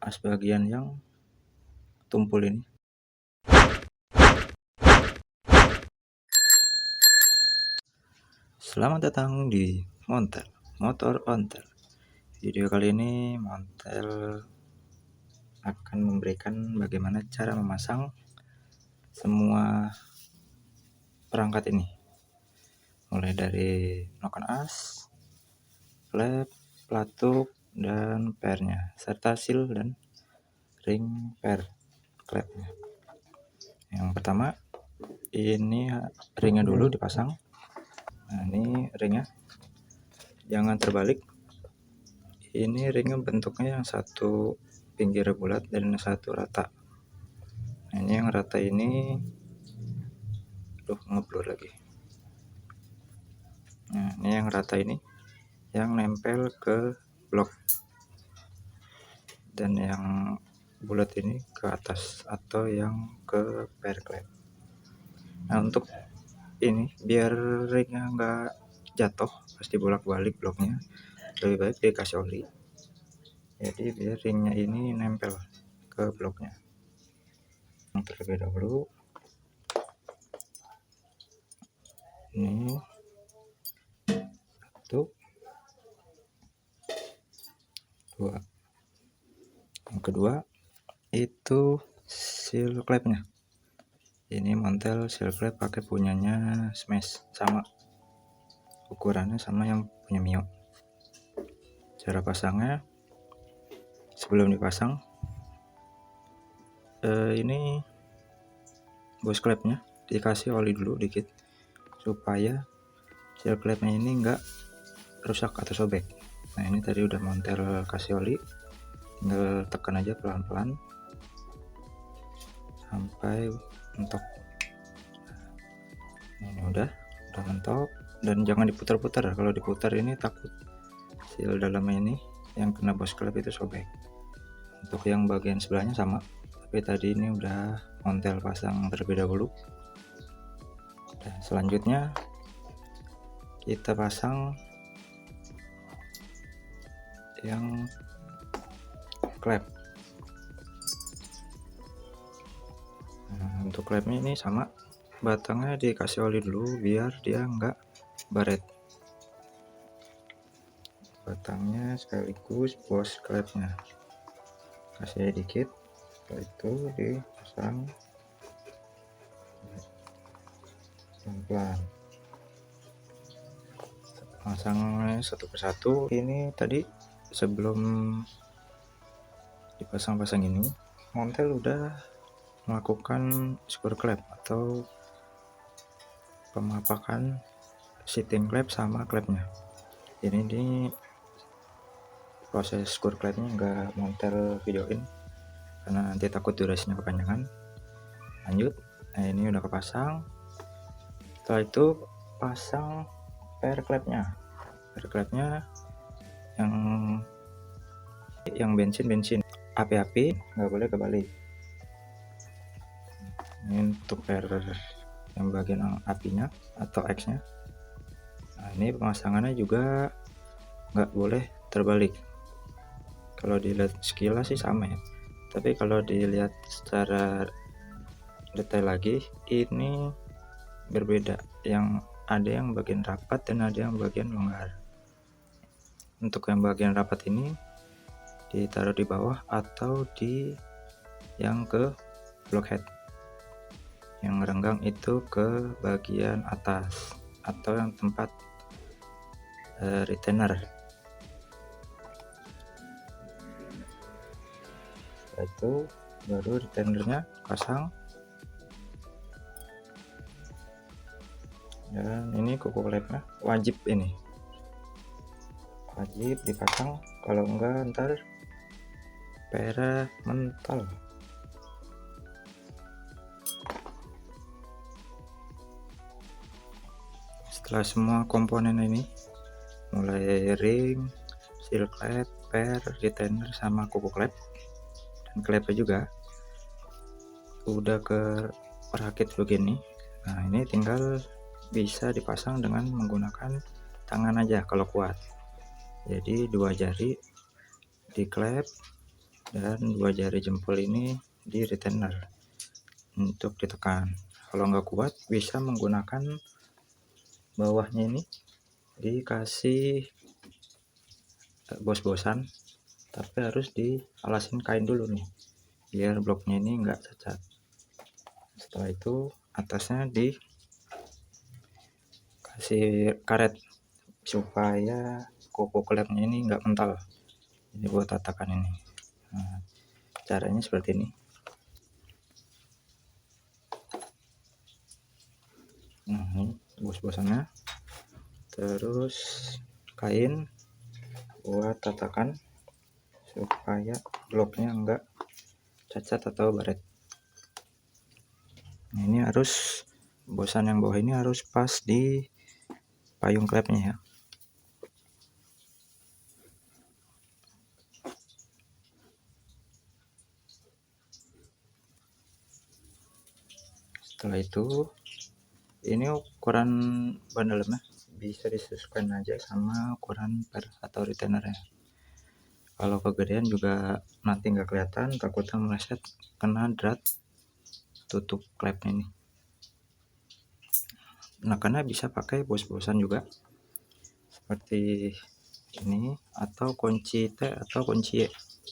as bagian yang tumpul ini. Selamat datang di Montel Motor Ontel. Video kali ini Montel akan memberikan bagaimana cara memasang semua perangkat ini, mulai dari noken as, klep, pelatuk, dan pernya, serta seal dan ring per klepnya. Yang pertama, ini ringnya dulu dipasang. Nah, ini ringnya jangan terbalik. Ini ringnya bentuknya yang satu pinggir bulat dan yang satu rata. Nah, ini yang rata ini ngeblur lagi. Nah, ini yang rata ini yang nempel ke blok, dan yang bulat ini ke atas atau yang ke per klep. Nah, untuk ini biar ringnya nggak jatuh pasti bolak-balik bloknya, lebih baik dikasih oli. Jadi biar ringnya ini nempel ke bloknya. Terlebih dahulu ini satu, dua. Yang kedua itu seal klepnya. Ini Montel seal klep pakai punyanya Smash, sama ukurannya sama yang punya Mio. Cara pasangnya, sebelum dipasang ini bos klepnya dikasih oli dulu dikit supaya seal klepnya ini enggak rusak atau sobek. Nah, ini tadi udah Montel kasih oli, tinggal tekan aja pelan-pelan sampai mentok. Ini udah mentok, dan jangan diputar-putar. Kalau diputar ini takut seal dalamnya ini yang kena bos klep itu sobek. Untuk yang bagian sebelahnya sama, tapi tadi ini udah Montel pasang terlebih dahulu. Dan selanjutnya kita pasang yang klep. Nah, untuk klepnya ini sama, batangnya dikasih oli dulu biar dia enggak baret. Batangnya sekaligus bos klepnya kasih dikit, setelah itu dipasang pelan-pelan, pasangnya satu persatu. Ini tadi sebelum dipasang-pasang ini Montel udah melakukan screw klep atau pemapakan sitting klep sama klepnya. Ini proses screw klepnya nggak Montel videoin karena nanti takut durasinya kepanjangan. Lanjut. Nah, ini udah kepasang. Setelah itu pasang per klepnya. Per klepnya yang bensin, api-api nggak boleh kebalik. Ini untuk per yang bagian apinya atau X-nya. Nah, ini pemasangannya juga nggak boleh terbalik. Kalau dilihat sekilas sih sama ya, tapi kalau dilihat secara detail lagi ini berbeda. Yang ada yang bagian rapat dan ada yang bagian longgar. Untuk yang bagian rapat ini ditaruh di bawah atau di yang ke blockhead. Yang renggang itu ke bagian atas atau yang tempat retainer. Setelah itu baru retainernya pasang. Dan ini kuku klepnya wajib dipasang, kalau enggak ntar pera mental. Setelah semua komponen ini, mulai ring, seal klep, per, retainer, sama kuku klep dan klepnya juga udah kerakit begini. Nah, ini tinggal bisa dipasang dengan menggunakan tangan aja kalau kuat. Jadi 2 jari di klep dan 2 jari jempol ini di retainer untuk ditekan. Kalau nggak kuat bisa menggunakan bawahnya ini dikasih bos-bosan, tapi harus dialasin kain dulu nih biar bloknya ini nggak cacat. Setelah itu atasnya dikasih karet supaya kuku klepnya ini nggak mental. Ini buat tatakan ini. Nah, caranya seperti ini. Nah, ini bos-bosannya, terus kain buat tatakan supaya bloknya enggak cacat atau baret. Nah, ini harus bosan yang bawah ini harus pas di payung klepnya ya. Setelah itu ini ukuran ban dalamnya bisa disesuaikan aja sama ukuran per atau retainernya. Kalau kegedean juga nanti nggak kelihatan, takutnya meleset kena drat tutup klepnya ini. Nah, karena bisa pakai bos-bosan juga seperti ini, atau kunci T atau kunci Y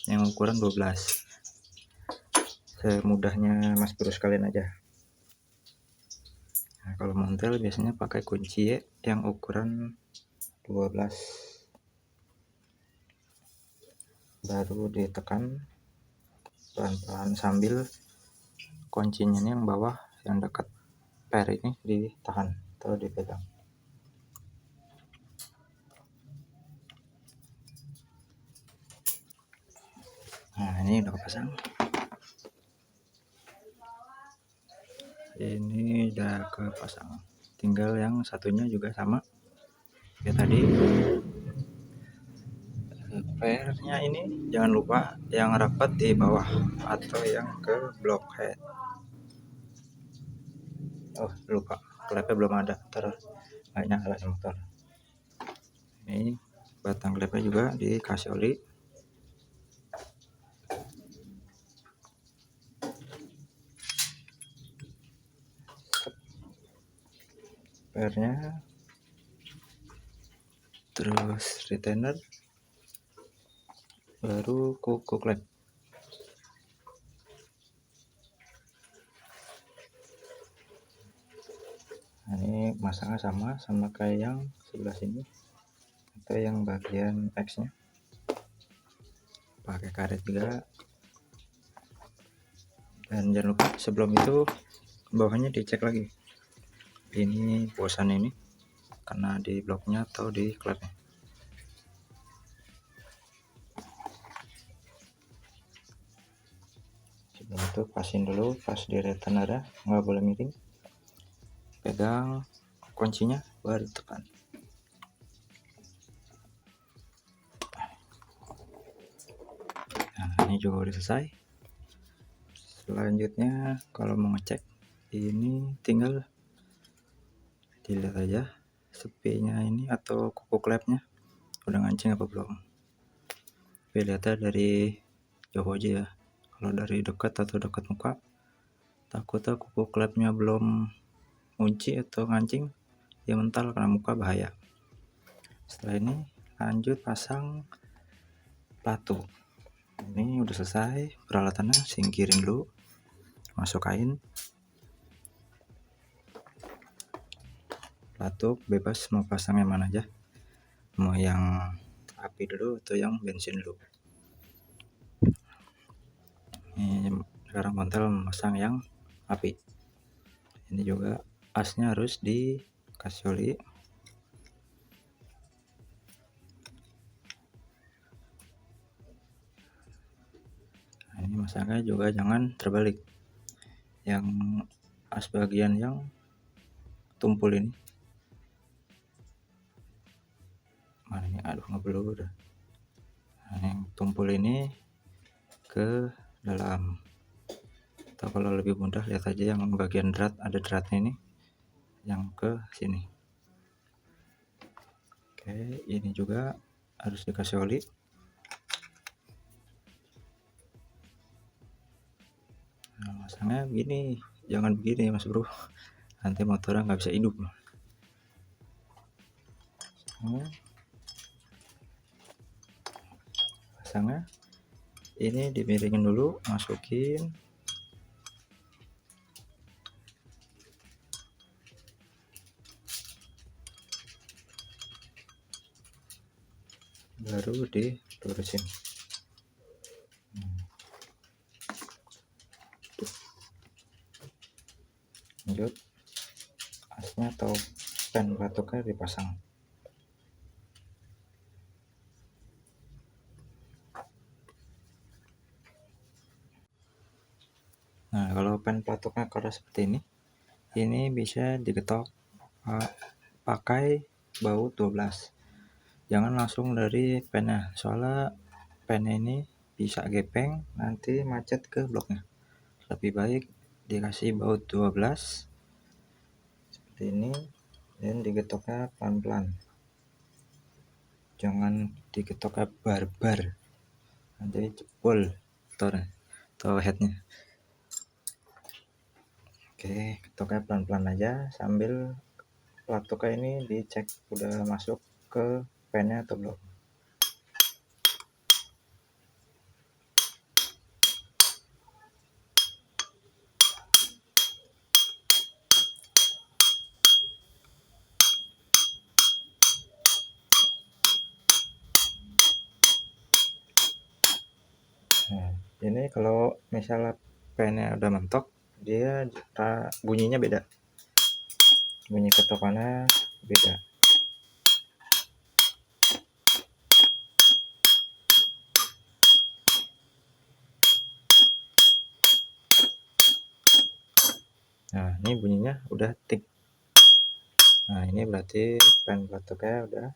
yang ukuran 12. Semudahnya Mas Bro sekalian aja. Nah, kalau montel biasanya pakai kunci Y yang ukuran 12, baru ditekan pelan-pelan sambil kuncinya ini yang bawah yang dekat per ini ditahan atau dipegang. Nah, ini udah kepasang. Ini udah kepasang, tinggal yang satunya juga sama kayak tadi. Pernya ini jangan lupa yang rapat di bawah atau yang ke block head. Oh, lupa, klepnya belum ada, ntar nggak nyala motor. Ini batang klepnya juga dikasih oli. Pernya, terus retainer, baru kuku klep. Nah, ini masangnya sama kayak yang sebelah sini atau yang bagian X nya, pakai karet juga. Dan jangan lupa sebelum itu bawahnya dicek lagi ini bosan ini kena di bloknya atau di klepnya. Sebelum itu pasin dulu pas di retainer, nggak boleh miring, pegang kuncinya baru tekan. Nah, ini juga udah selesai. Selanjutnya kalau mau ngecek ini tinggal dilihat aja sepinya ini atau kuku klepnya udah ngancing apa belum. Tapi lihatnya dari jauh aja ya. Kalau dari dekat atau dekat muka takutnya kuku klepnya belum kunci atau ngancing ya mental kena muka, bahaya. Setelah ini lanjut pasang pelatu. Ini udah selesai peralatannya, singkirin dulu, masuk kain. Pelatu bebas mau pasang yang mana aja, mau yang api dulu atau yang bensin dulu. Ini sekarang montel memasang yang api. Ini juga asnya harus dikasih oli. Nah, ini masangnya juga jangan terbalik, yang as bagian yang tumpul ini mana nih, aduh ngebelu udah. Nah, yang tumpul ini ke dalam, atau kalau lebih mudah lihat aja yang bagian drat, ada dratnya ini yang ke sini. Oke, ini juga harus dikasih oli. Nah, masangnya begini, jangan begini Mas Bro, nanti motornya nggak bisa hidup loh. Pasangnya ini dimiringin dulu, masukin, baru dilurusin. Lanjut, asnya atau pen batuknya dipasang. Nah, kalau pen pelatuknya keras seperti ini bisa digetok pakai baut 12. Jangan langsung dari pennya, soalnya pen ini bisa gepeng, nanti macet ke bloknya. Lebih baik dikasih baut 12 seperti ini dan digetoknya pelan-pelan. Jangan digetoknya barbar, nanti jebol atau headnya. Oke, getoknya pelan-pelan aja sambil pelatuknya ini dicek udah masuk ke pennya atau belum. Nah, ini kalau misalnya pennya udah mentok, dia bunyinya beda, bunyi ketokannya beda. Nah, ini bunyinya udah tik. Nah, ini berarti pen pelatuknya udah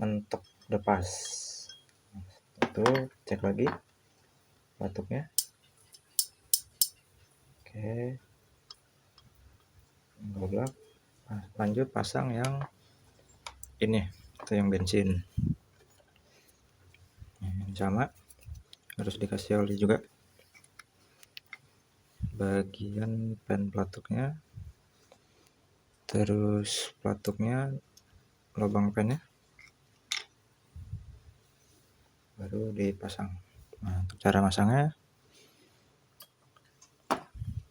mentok, udah pas. Itu cek lagi pelatuknya. Oke, goblok. Nah, lanjut pasang yang ini atau yang bensin. Nah, sama, harus dikasih oli juga bagian pen pelatuknya, terus pelatuknya, lubang pennya, baru dipasang. Nah, untuk cara masangnya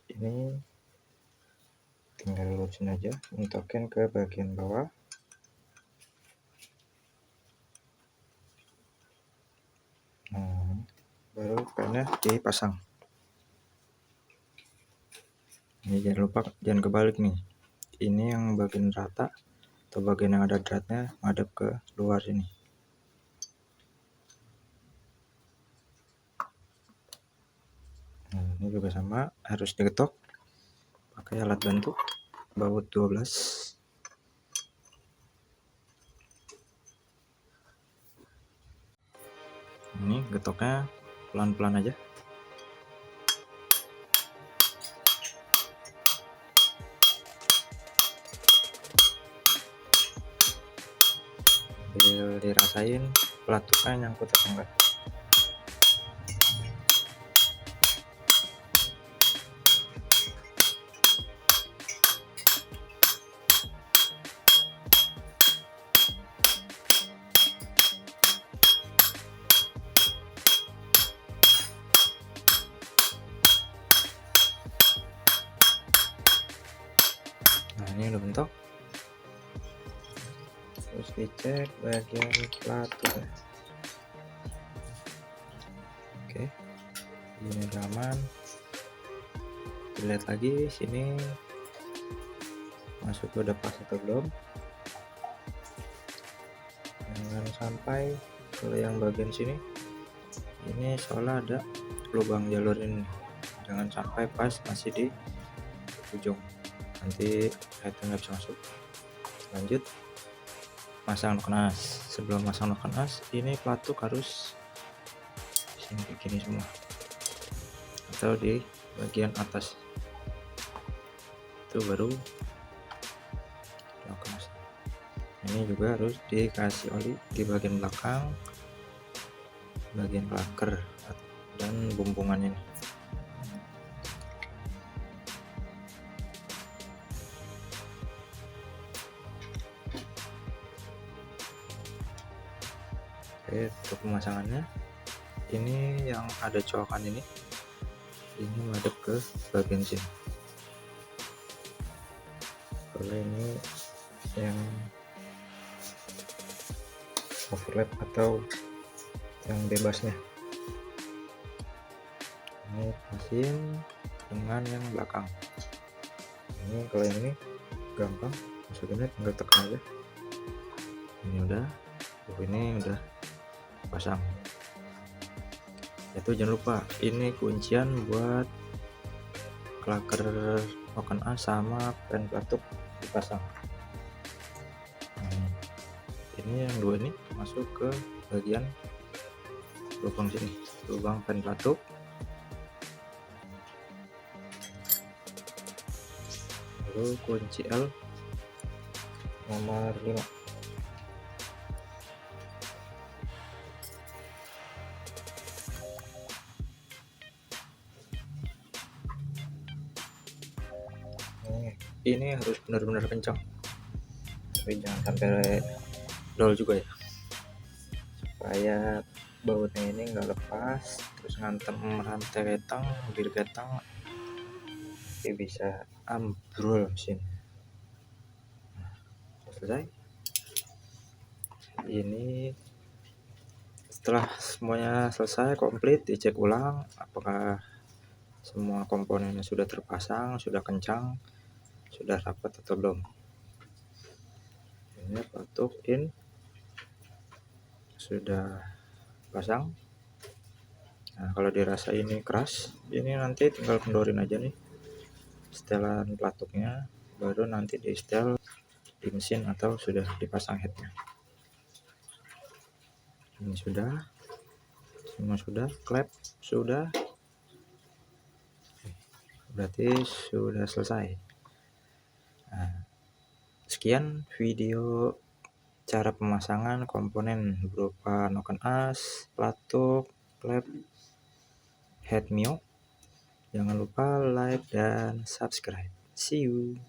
ini tinggal lurusin aja, untokin ke bagian bawah. Nah, baru pennya dipasang. Ini jangan lupa, jangan kebalik nih, ini yang bagian rata atau bagian yang ada dratnya ngadep ke luar sini. Nah, ini juga sama, harus digetok pakai alat bantu baut 12. Ini getoknya pelan-pelan aja. Sambil dirasain pelatuknya nyangkut atau enggak. Nah, ini udah bentuk. Terus dicek bagian pelatuknya. Oke, ini udah aman. Dilihat lagi sini masuk udah pas atau belum. Jangan sampai kalau yang bagian sini ini soalnya ada lubang jalur ini, jangan sampai pas masih di ujung, nanti headnya nggak bisa masuk. Lanjut masang nokenas. Sebelum masang nokenas, ini pelatuk harus sini begini semua atau di bagian atas, itu baru nokenas. Ini juga harus dikasih oli di bagian belakang, bagian klaker dan bumbungan ini. Oke, untuk pemasangannya ini yang ada colokan ini madep ke bagian sini. Kalau ini yang overlap atau yang bebasnya, ini pasin dengan yang belakang. Ini kalau ini gampang, masukinnya tinggal tekan aja. Ini udah, ini udah pasang. Itu jangan lupa ini kuncian buat klaker noken A sama pen pelatuk dipasang. Ini yang dua ini masuk ke bagian lubang sini, lubang pen pelatuk. Lalu kunci L nomor 5. Ini harus benar-benar kencang, tapi jangan sampai dol juga ya, supaya bautnya ini nggak lepas terus ngantem rantai ketang, bir ketang, nanti bisa ambrol mesin. Selesai. Ini setelah semuanya selesai komplit, dicek ulang apakah semua komponennya sudah terpasang, sudah kencang, sudah rapat atau belum. Ini pelatuk in sudah pasang. Nah, kalau dirasa ini keras, ini nanti tinggal kendorin aja nih setelan pelatuknya, baru nanti di setel di mesin atau sudah dipasang headnya. Ini sudah, semua sudah, klep sudah, berarti sudah selesai. Nah, sekian video cara pemasangan komponen berupa noken as, pelatuk, klep, head mio. Jangan lupa like dan subscribe. See you.